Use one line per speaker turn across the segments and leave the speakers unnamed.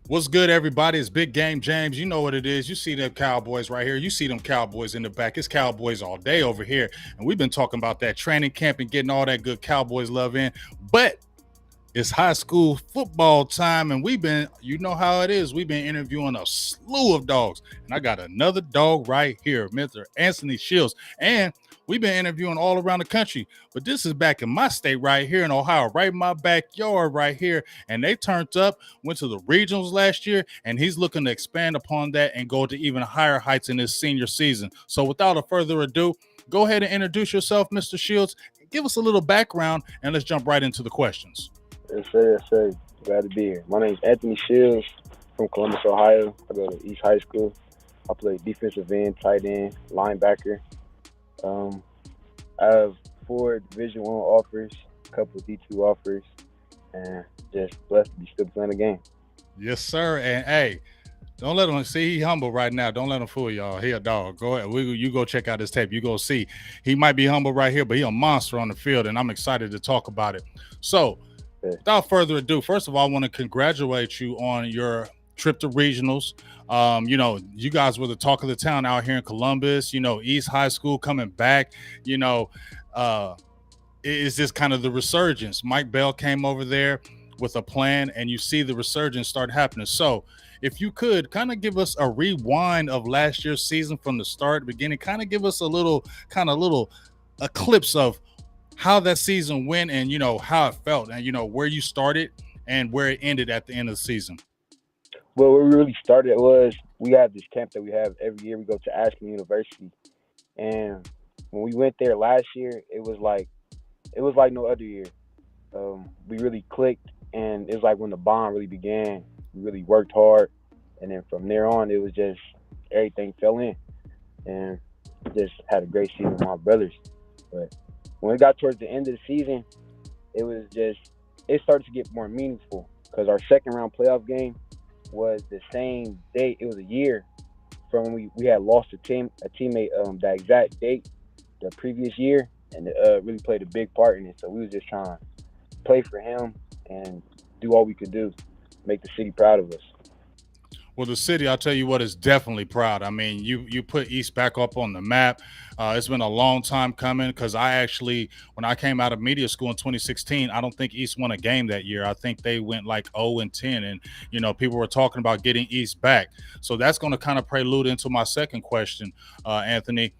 What's good, everybody? It's Big Game James. You know what it is. You see them Cowboys right here. You see them Cowboys in the back. It's Cowboys all day over here. And we've been talking about that training camp and getting all that good Cowboys love in. But it's high school football time, and we've been, you know how it is. We've been interviewing a slew of dogs. And I got another dog right here, Mr. Anthony Shields. And we've been interviewing all around the country. But this is back in my state right here in Ohio, right in my backyard right here. And they turned up, went to the regionals last year, and he's looking to expand upon that and go to even higher heights in his senior season. So without a further ado, go ahead and introduce yourself, Mr. Shields. Give us a little background, and let's jump right into the questions.
Yes, sir. Yes, sir. Glad to be here. My name is Anthony Shields from Columbus, Ohio. I go to East High School. I play defensive end, tight end, linebacker. Um, I have four Division One offers, a couple of D2 offers, and just blessed to be still playing the game.
Yes, sir. And hey, don't let him see he humble right now. Don't let him fool y'all. He a dog. Go ahead. You go check out his tape. You go see. He might be humble right here, but he a monster on the field, and I'm excited to talk about it. So,
Yeah.
without further ado, first of all, I want to congratulate you on your trip to regionals. You guys were the talk of the town out here in Columbus. East High School coming back. You know, uh, is this kind of the resurgence? Mike Bell came over there with a plan, and you see the resurgence start happening. So, if you could kind of give us a rewind of last year's season from the start, beginning, kind of give us a little eclipse of how that season went and how it felt and where you started and where it ended at the end of the season.
Well, where we really started was we have this camp that we have every year. We go to Ashland University, and when we went there last year, it was like no other year. We really clicked, and it was like when the bond really began. We really worked hard, and then from there on, it was just everything fell in, and just had a great season with my brothers. But when it got towards the end of the season, it was just it started to get more meaningful because our second round playoff game was the same date. It was a year from when we had lost a teammate that exact date the previous year, and it really played a big part in it. So we was just trying to play for him and do all we could do, make the city proud of us.
Well, the city, I'll tell you what, is definitely proud. I mean, you put East back up on the map. It's been a long time coming because I actually, when I came out of media school in 2016, I don't think East won a game that year. I think they went like 0-10, and people were talking about getting East back. So that's going to kind of prelude into my second question, Anthony.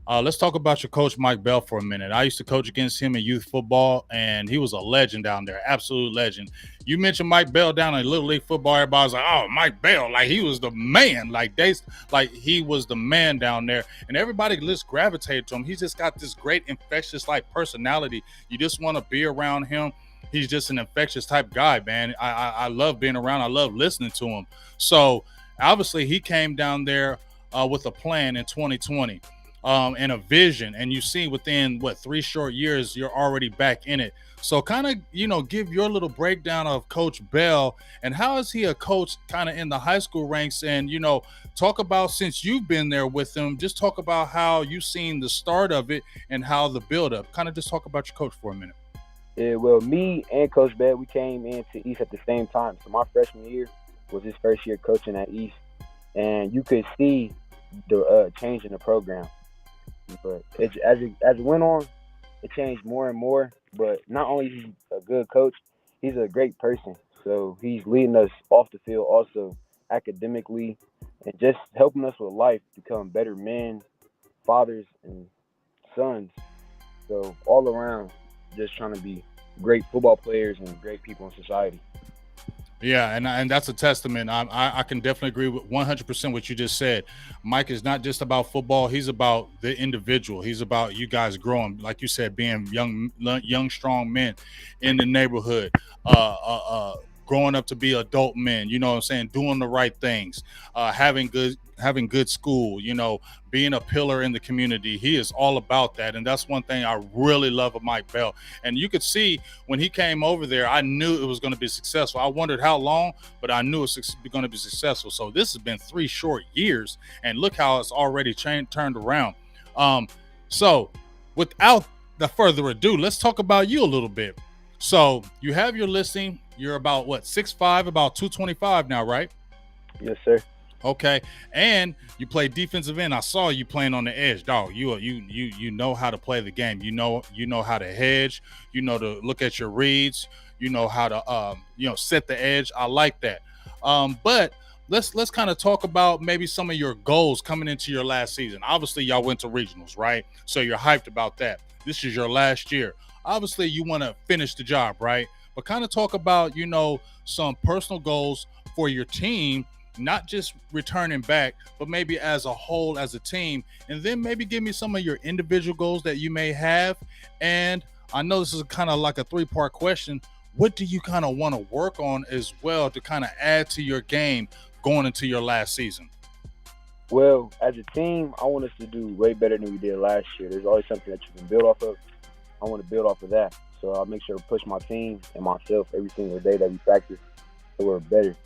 Let's talk about your coach, Mike Bell, for a minute. I used to coach against him in youth football, and he was a legend down there, absolute legend. You mentioned Mike Bell down in Little League football. Everybody was like, "Oh, Mike Bell, like he was the man, like he was the man down there," and everybody just gravitated to him. He's just got this great infectious like personality. You just want to be around him. He's just an infectious type guy, man. I love being around. I love listening to him. So obviously, he came down there with a plan in 2020 and a vision, and you see within what 3 short years you're already back in it. So kind of give your little breakdown of Coach Bell and how is he a coach kind of in the high school ranks, and talk about, since you've been there with him, just talk about how you seen the start of it and how the build up, kind of just talk about your coach for a minute.
Yeah, well, me and Coach Bell, we came into East at the same time. So my freshman year was his first year coaching at East, and you could see the change in the program. But as it went on, it changed more and more. But not only is he a good coach, he's a great person. So he's leading us off the field, also academically, and just helping us with life become better men, fathers, and sons. So all around, just trying to be great football players and great people in society.
Yeah, and that's a testament. I can definitely agree with 100% what you just said. Mike is not just about football; he's about the individual. He's about you guys growing, like you said, being young, strong men in the neighborhood, growing up to be adult men. You know what I'm saying? Doing the right things, having good school. Being a pillar in the community. He is all about that, and that's one thing I really love of Mike Bell. And you could see when he came over there, I knew it was going to be successful. I wondered how long, but I knew it's going to be successful. So this has been 3 short years, and look how it's already turned around. So without the further ado, let's talk about you a little bit. So you have your listing. You're about what, 6'5", about 225 now, right?
Yes, sir.
Okay, and you play defensive end. I saw you playing on the edge, dog. You know how to play the game. You know how to hedge. You know to look at your reads. You know how to set the edge. I like that. But let's kind of talk about maybe some of your goals coming into your last season. Obviously, y'all went to regionals, right? So you're hyped about that. This is your last year. Obviously, you want to finish the job, right? But kind of talk about some personal goals for your team, not just returning back, but maybe as a whole, as a team. And then maybe give me some of your individual goals that you may have. And I know this is kind of like a three-part question. What do you kind of want to work on as well to kind of add to your game going into your last season?
Well, as a team, I want us to do way better than we did last year. There's always something that you can build off of. I want to build off of that. So I'll make sure to push my team and myself every single day that we practice so we're better.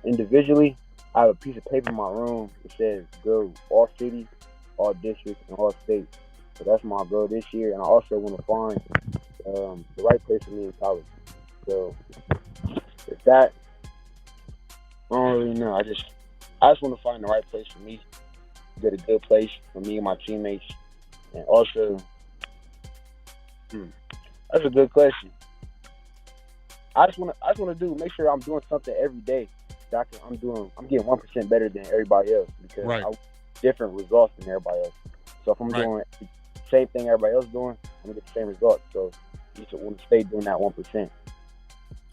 Individually, I have a piece of paper in my room. It says go all cities, all districts, and all states. So that's my goal this year. And I also want to find the right place for me in college. So with that, I don't really know. I just want to find the right place for me, get a good place for me and my teammates, and also, hmm, that's a good question. I just want to do make sure I'm doing something every day that I'm getting 1% better than everybody else because I
Right,
want different results than everybody else. So if I'm
right.
doing the same thing everybody else doing, I'm gonna get the same results. So you just want to stay doing that 1%.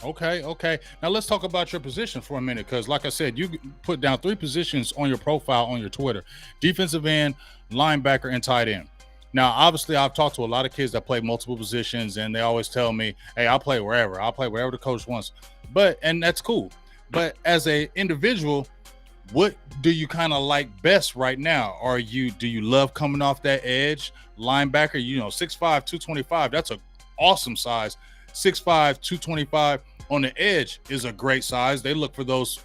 Okay, okay. Now let's talk about your position for a minute, because like I said, you put down three positions on your profile on your Twitter: defensive end, linebacker, and tight end. Now, obviously, I've talked to a lot of kids that play multiple positions, and they always tell me, "Hey, I'll play wherever. I'll play wherever the coach wants." And that's cool. But as a individual, what do you kind of like best right now? Do you love coming off that edge linebacker? 6'5", 225. That's a awesome size. 6'5", 225 on the edge is a great size. They look for those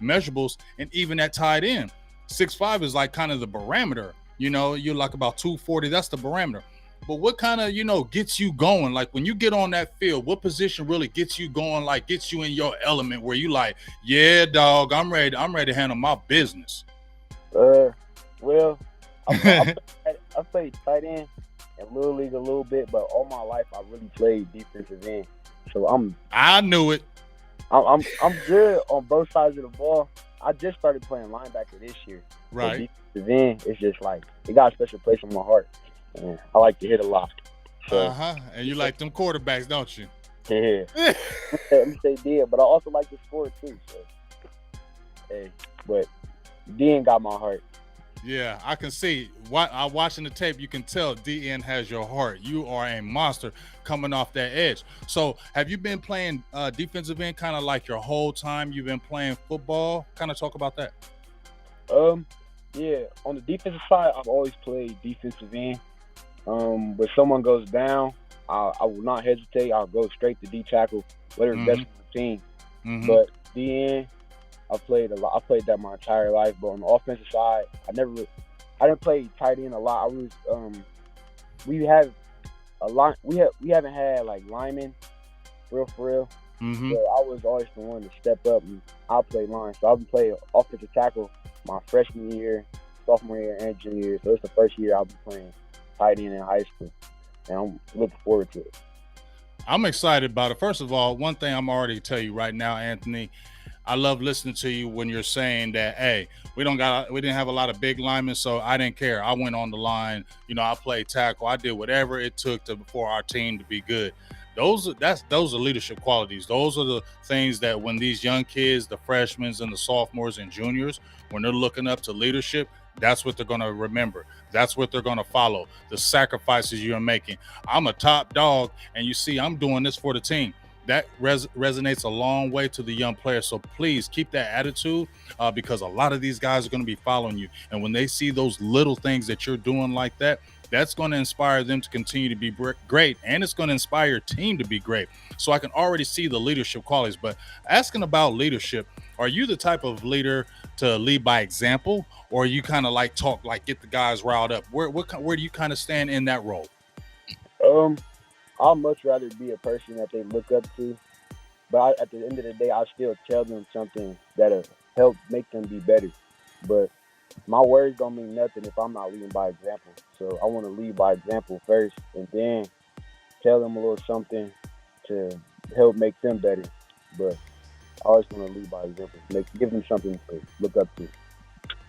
measurables, and even at tight end, 6'5" is like kind of the barometer. You're like about 240. That's the barometer. But what kind of gets you going? Like when you get on that field, what position really gets you going? Like gets you in your element where you like, yeah, dog, I'm ready. I'm ready to handle my business.
Uh, well, I played tight end in little league a little bit, but all my life I really played defensive end. So
I knew it.
I'm good on both sides of the ball. I just started playing linebacker this year, so
Right.
defensive end it's just like it got a special place in my heart, and I like to hit a lot. So
Uh-huh. And you like them quarterbacks, don't you?
yeah, at least they did. But I also like to score too. So hey, but Den got my heart.
Yeah, I can see. I watching the tape, you can tell DN has your heart. You are a monster coming off that edge. So, have you been playing defensive end kind of like your whole time you've been playing football? Kind of talk about that.
Um, yeah, on the defensive side, I've always played defensive end. When someone goes down, I will not hesitate. I'll go straight to D tackle, whatever's best
Mm-hmm.
for the team.
Mm-hmm.
But DN, I played a lot. I played that my entire life. But on the offensive side, I didn't play tight end a lot. We have a lot. We haven't had like linemen for real.
Mm-hmm.
So I was always the one to step up and I play line. So I've been playing offensive tackle my freshman year, sophomore year, and junior year. So it's the first year I'll be playing tight end in high school, and I'm looking forward to it.
I'm excited about it. First of all, one thing I'm already tell you right now, Anthony, I love listening to you when you're saying that, hey, we didn't have a lot of big linemen, so I didn't care. I went on the line, I played tackle, I did whatever it took for our team to be good. Those are leadership qualities. Those are the things that when these young kids, the freshmen and the sophomores and juniors, when they're looking up to leadership, that's what they're going to remember. That's what they're going to follow. The sacrifices you're making. I'm a top dog, and you see, I'm doing this for the team. That resonates a long way to the young players. So please keep that attitude, because a lot of these guys are going to be following you. And when they see those little things that you're doing like that, that's going to inspire them to continue to be great. And it's going to inspire your team to be great. So I can already see the leadership qualities. But asking about leadership, are you the type of leader to lead by example, or you kind of like talk, like get the guys riled up? Where do you kind of stand in that role?
Um, I'd much rather be a person that they look up to, but at the end of the day, I still tell them something that help make them be better. But my words don't mean nothing if I'm not leading by example. So I want to lead by example first, and then tell them a little something to help make them better. But I always want to lead by example, give them something to look up to.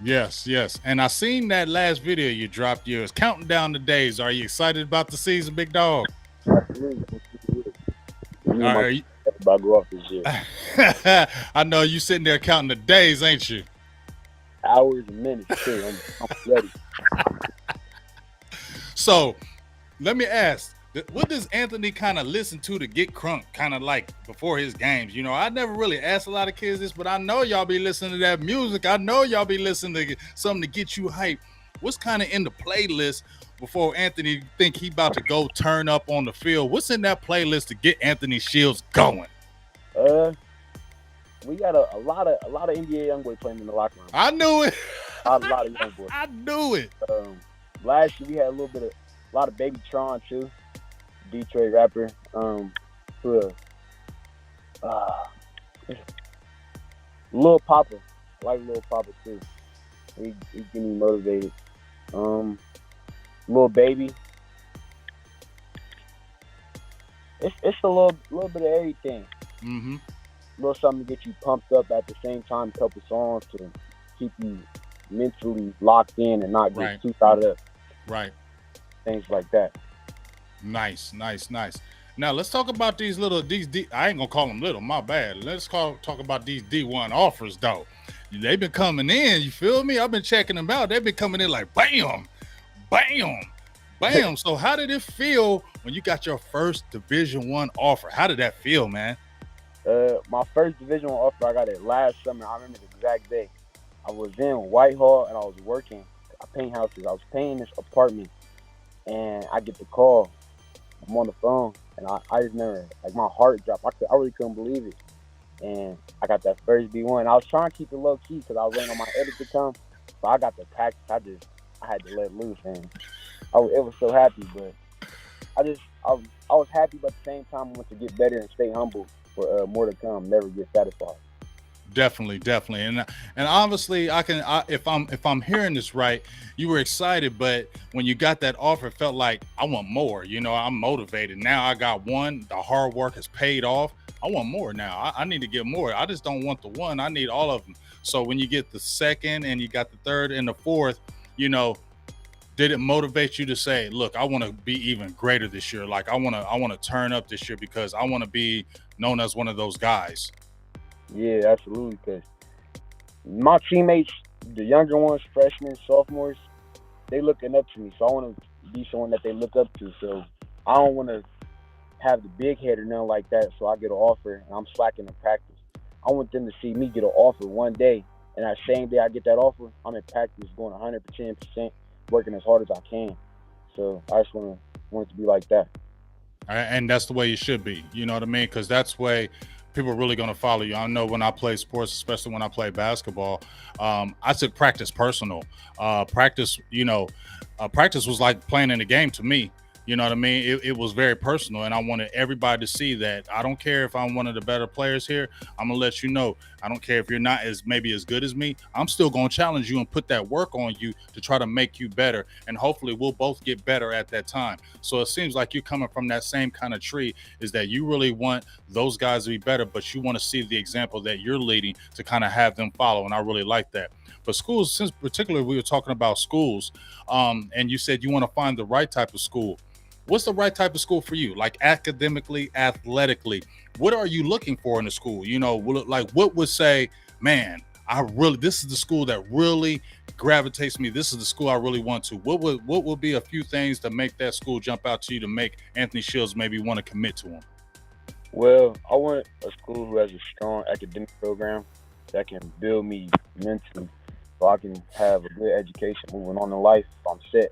Yes, yes. And I seen that last video you dropped. Yours counting down the days. Are you excited about the season, big dog?
Absolutely, me and my
Are you,
about go off this year.
I know you sitting there counting the days, ain't you?
Hours and minutes too. I'm ready.
So let me ask, what does Anthony kind of listen to get crunk, kind of like before his games? You know, I never really asked a lot of kids this, but I know y'all be listening to that music. I know y'all be listening to something to get you hyped. What's kind of in the playlist before Anthony think he about to go turn up on the field? What's in that playlist to get Anthony Shields going?
Uh, we got a lot of NBA young boy playing in the locker room.
I knew it.
A lot of young boys.
I knew it.
Last year we had a lot of Baby Tron too, Detroit rapper. Who uh, Lil Papa, I like Lil Papa too. He get me motivated. Lil Baby. It's a little bit of everything.
Mm-hmm.
A little something to get you pumped up at the same time. A couple songs to keep you mentally locked in and not get
Right.
too caught up.
Right.
Things like that.
Nice, nice, nice. Now let's talk about these little these D. I ain't gonna call them little. My bad. Let's talk about these D1 offers though. They've been coming in. You feel me? I've been checking them out. They've been coming in like bam, bam, bam. So how did it feel when you got your first Division 1 offer? How did that feel, man?
My first Division 1 offer, I got it last summer. I remember the exact day. I was in Whitehall and I was working. I paint houses. I was painting this apartment, and I get the call. I'm on the phone, and I just never, like, my heart dropped. I really couldn't believe it. And I got that first B1. I was trying to keep it low key because I was waiting on my edit to come. But I got the practice. I had to let loose, and it was so happy. But I was happy, but at the same time, I want to get better and stay humble for more to come. Never get satisfied.
Definitely, definitely, and obviously, if I'm hearing this right, you were excited, but when you got that offer, it felt like I want more. You know, I'm motivated now. I got one. The hard work has paid off. I want more now. I need to get more. I just don't want the one. I need all of them. So when you get the second and you got the third and the fourth, you know, did it motivate you to say, look, I want to be even greater this year? Like I want to turn up this year because I want to be known as one of those guys.
Yeah, absolutely. Because my teammates, the younger ones, freshmen, sophomores, they looking up to me. So I want to be someone that they look up to. So I don't want to have the big head or nothing like that. So I get an offer and I'm slacking in practice. I want them to see me get an offer one day, and that same day I get that offer, I'm in practice going 110%, working as hard as I can. So I just want it to be like that.
And that's the way you should be. You know what I mean? Because that's way people are really going to follow you. I know when I play sports, especially when I play basketball, I took practice personal. Practice, practice was like playing in a game to me. You know what I mean? It was very personal, and I wanted everybody to see that. I don't care if I'm one of the better players here. I'm gonna let you know. I don't care if you're not as maybe as good as me. I'm still gonna challenge you and put that work on you to try to make you better, and hopefully we'll both get better at that time. So it seems like you're coming from that same kind of tree. Is that you really want those guys to be better, but you want to see the example that you're leading to kind of have them follow, and I really like that. But schools, since particularly we were talking about schools, and you said you want to find the right type of school. What's the right type of school for you? Like academically, athletically, what are you looking for in a school? You know, like what would say, man, this is the school that really gravitates me. This is the school I really want to. What would be a few things to make that school jump out to you to make Anthony Shields maybe want to commit to them?
Well, I want a school who has a strong academic program that can build me mentally so I can have a good education moving on in life if I'm set.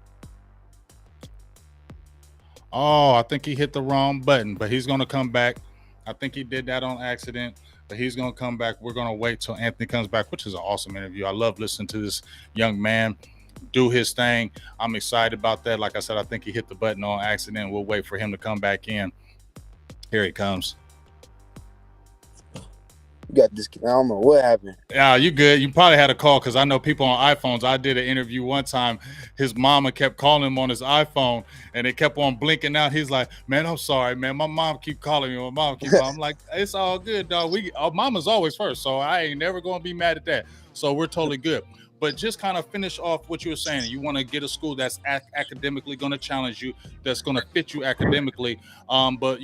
Oh, I think he hit the wrong button, but he's going to come back. I think he did that on accident, but he's going to come back. We're going to wait till Anthony comes back, which is an awesome interview. I love listening to this young man do his thing. I'm excited about that. Like I said, I think he hit the button on accident. We'll wait for him to come back in. Here he comes.
You got this. I don't know what happened.
Yeah, you good. You probably had a call because I know people on iPhones. I did an interview one time. His mama kept calling him on his iPhone, and it kept on blinking out. He's like, "Man, I'm sorry, man. My mom keep calling me. My mom keep calling." I'm like, "It's all good, dog. We our mama's always first, so I ain't never gonna be mad at that. So we're totally good." But just kind of finish off what you were saying. You want to get a school that's academically going to challenge you, that's going to fit you academically. But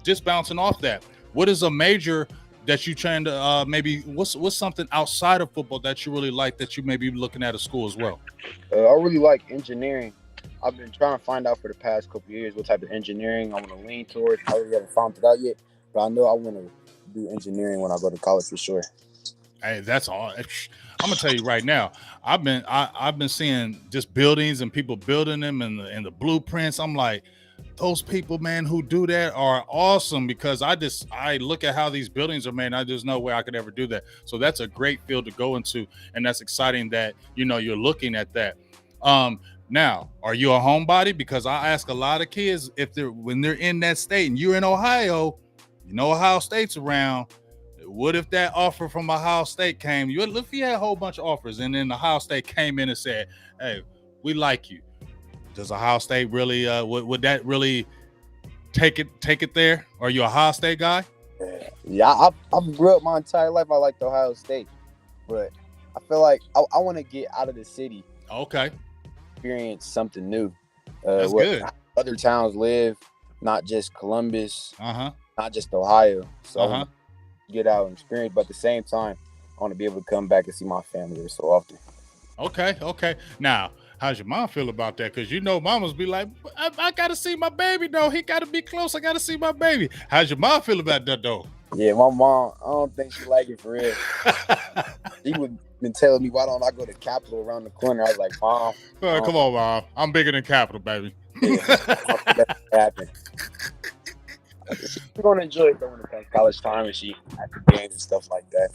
just bouncing off that, what is a major that you trying to maybe what's something outside of football that you really like that you may be looking at a school as well?
I really like engineering. I've been trying to find out for the past couple of years what type of engineering I want to lean towards. I really haven't found it out yet, but I know I want to do engineering when I go to college for sure.
Hey, that's all. I'm gonna tell you right now. I've been seeing just buildings and people building them and the blueprints. I'm like, those people, man, who do that are awesome because I look at how these buildings are made. There's no way I could ever do that. So that's a great field to go into, and that's exciting that you're looking at that. Um, Now, are you a homebody? Because I ask a lot of kids if they're when they're in that state and you're in Ohio, Ohio State's around. What if that offer from Ohio State came? If you had a whole bunch of offers, and then Ohio State came in and said, "Hey, we like you." Does Ohio State really? Would that really take it there? Are you a Ohio State guy?
Yeah, I've grew up my entire life. I liked Ohio State, but I feel like I want to get out of the city,
Okay,
experience something new.
that's
What
good.
other towns live, not just Columbus,
Uh huh.
not just Ohio. So I
Uh
want
huh.
to get out and experience, but at the same time, I want to be able to come back and see my family every so often.
Okay. Okay. Now, how's your mom feel about that? Because mamas be like, I gotta see my baby though. He gotta be close. I gotta see my baby. How's your mom feel about that though?
Yeah, my mom, I don't think she like it for real. She would been telling me, why don't I go to Capitol around the corner? I was like, Mom,
Come on, mom. I'm bigger than Capital, baby.
yeah, I don't think that's gonna happen. She's gonna enjoy it though when it comes college time and she at the games and stuff like that.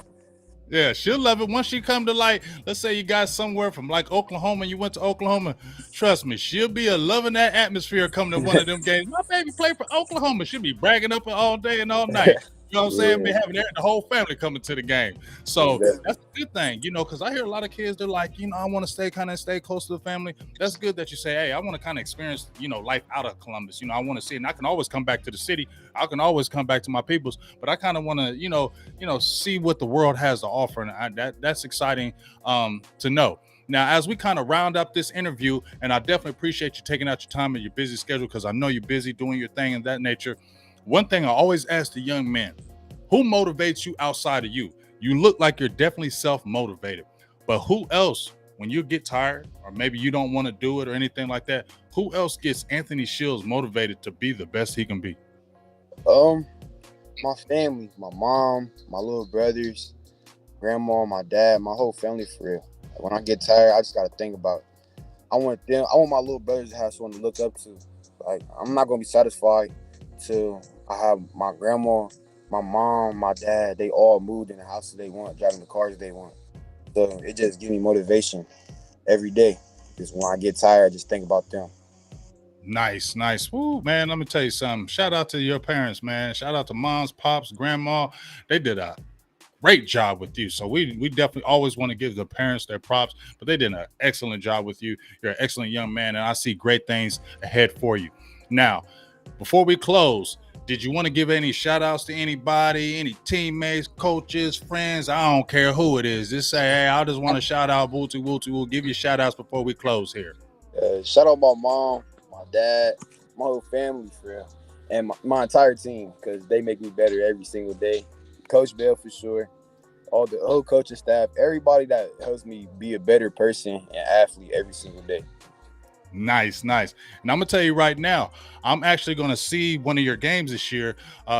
Yeah, she'll love it once she come to, like, let's say you got somewhere from like Oklahoma and you went to Oklahoma. Trust me, she'll be a loving that atmosphere coming to one of them games. My baby played for Oklahoma. She'll be bragging up all day and all night. You know what I'm saying? Be
Yeah,
having the whole family coming to the game. So
exactly.
that's a good thing, because I hear a lot of kids, they're like, I want to stay close to the family. That's good that you say, hey, I want to kind of experience, life out of Columbus. I want to see it. And I can always come back to the city. I can always come back to my peoples, but I kind of want to, see what the world has to offer, and that's exciting to know. Now, as we kind of round up this interview, and I definitely appreciate you taking out your time in your busy schedule because I know you're busy doing your thing and that nature. One thing I always ask the young men: who motivates you outside of you? You look like you're definitely self-motivated, but who else? When you get tired, or maybe you don't want to do it or anything like that, who else gets Anthony Shields motivated to be the best he can be?
Um, my family, my mom, my little brothers, grandma, my dad, my whole family for real. When I get tired, I just gotta think about. I want them. I want my little brothers to have someone to look up to. Like I'm not gonna be satisfied till I have my grandma, my mom, my dad. They all moved in the houses they want, driving the cars they want. So it just gives me motivation every day. Just when I get tired, I just think about them.
Nice, nice. Woo, man, let me tell you something. Shout out to your parents, man. Shout out to moms, pops, grandma. They did a great job with you. So we definitely always want to give the parents their props, but they did an excellent job with you. You're an excellent young man, and I see great things ahead for you. Now, before we close, did you want to give any shout outs to anybody, any teammates, coaches, friends? I don't care who it is. Just say, hey, I just want to shout out Wooty Wooty. We'll give you shout outs before we close here.
Shout out my mom, my dad, my whole family for real, and my entire team because they make me better every single day. Coach Bell for sure, all the whole coaching staff, everybody that helps me be a better person and athlete every single day.
Nice, nice. And I'm gonna tell you right now, I'm actually gonna see one of your games this year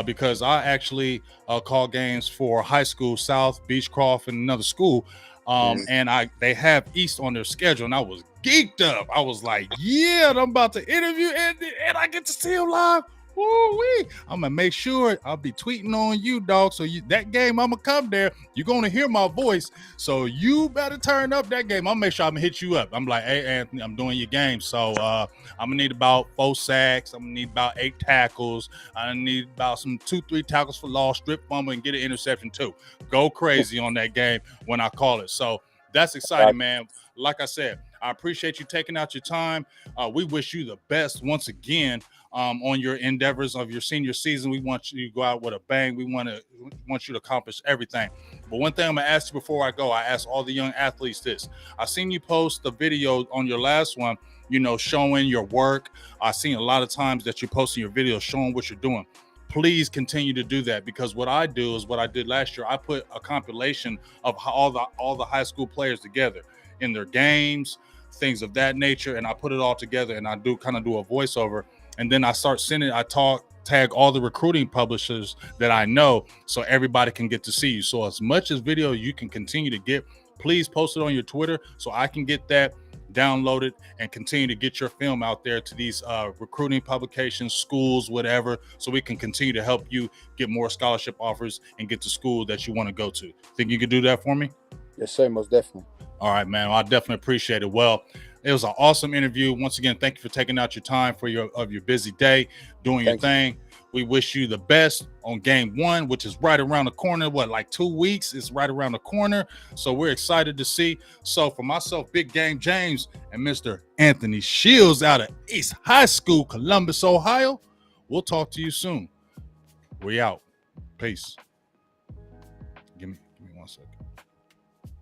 because I actually call games for high school, South Beechcroft, and another school.
Mhm.
And they have East on their schedule, and I was geeked up. I was like, "Yeah, I'm about to interview, and I get to see him live. Woo-wee. I'm gonna make sure I'll be tweeting on you, dog. So that game, I'm gonna come there. You're gonna hear my voice. So you better turn up that game. I'll make sure I'm gonna hit you up. I'm like, hey Anthony, I'm doing your game. So I'm gonna need about 4 sacks. I'm gonna need about 8 tackles. I need about some 2-3 tackles for loss, strip fumble, and get an interception too. Go crazy on that game when I call it. So that's exciting, man. Like I said, I appreciate you taking out your time. We wish you the best once again on your endeavors of your senior season. We want you to go out with a bang. We want you to accomplish everything. But one thing I'm gonna ask you before I go, I ask all the young athletes this. I seen you post the video on your last one, showing your work. I've seen a lot of times that you're posting your videos showing what you're doing. Please continue to do that, because what I do is what I did last year. I put a compilation of all the high school players together in their games, things of that nature, and I put it all together and I do kind of do a voiceover, and then I start sending. I tag all the recruiting publishers that I know, so everybody can get to see you. So as much as video you can continue to get, please post it on your Twitter so I can get that downloaded and continue to get your film out there to these recruiting publications, schools, whatever, so we can continue to help you get more scholarship offers and get to school that you want to go to. Think you could do that for me?
Yes, sir, most definitely.
All right, man. Well, I definitely appreciate it. Well, it was an awesome interview. Once again, thank you for taking out your time for your busy day, doing your thing. We wish you the best on game 1, which is right around the corner. What, like 2 weeks? It's right around the corner. So we're excited to see. So for myself, Big Game James, and Mr. Anthony Shields out of East High School, Columbus, Ohio, we'll talk to you soon. We out. Peace.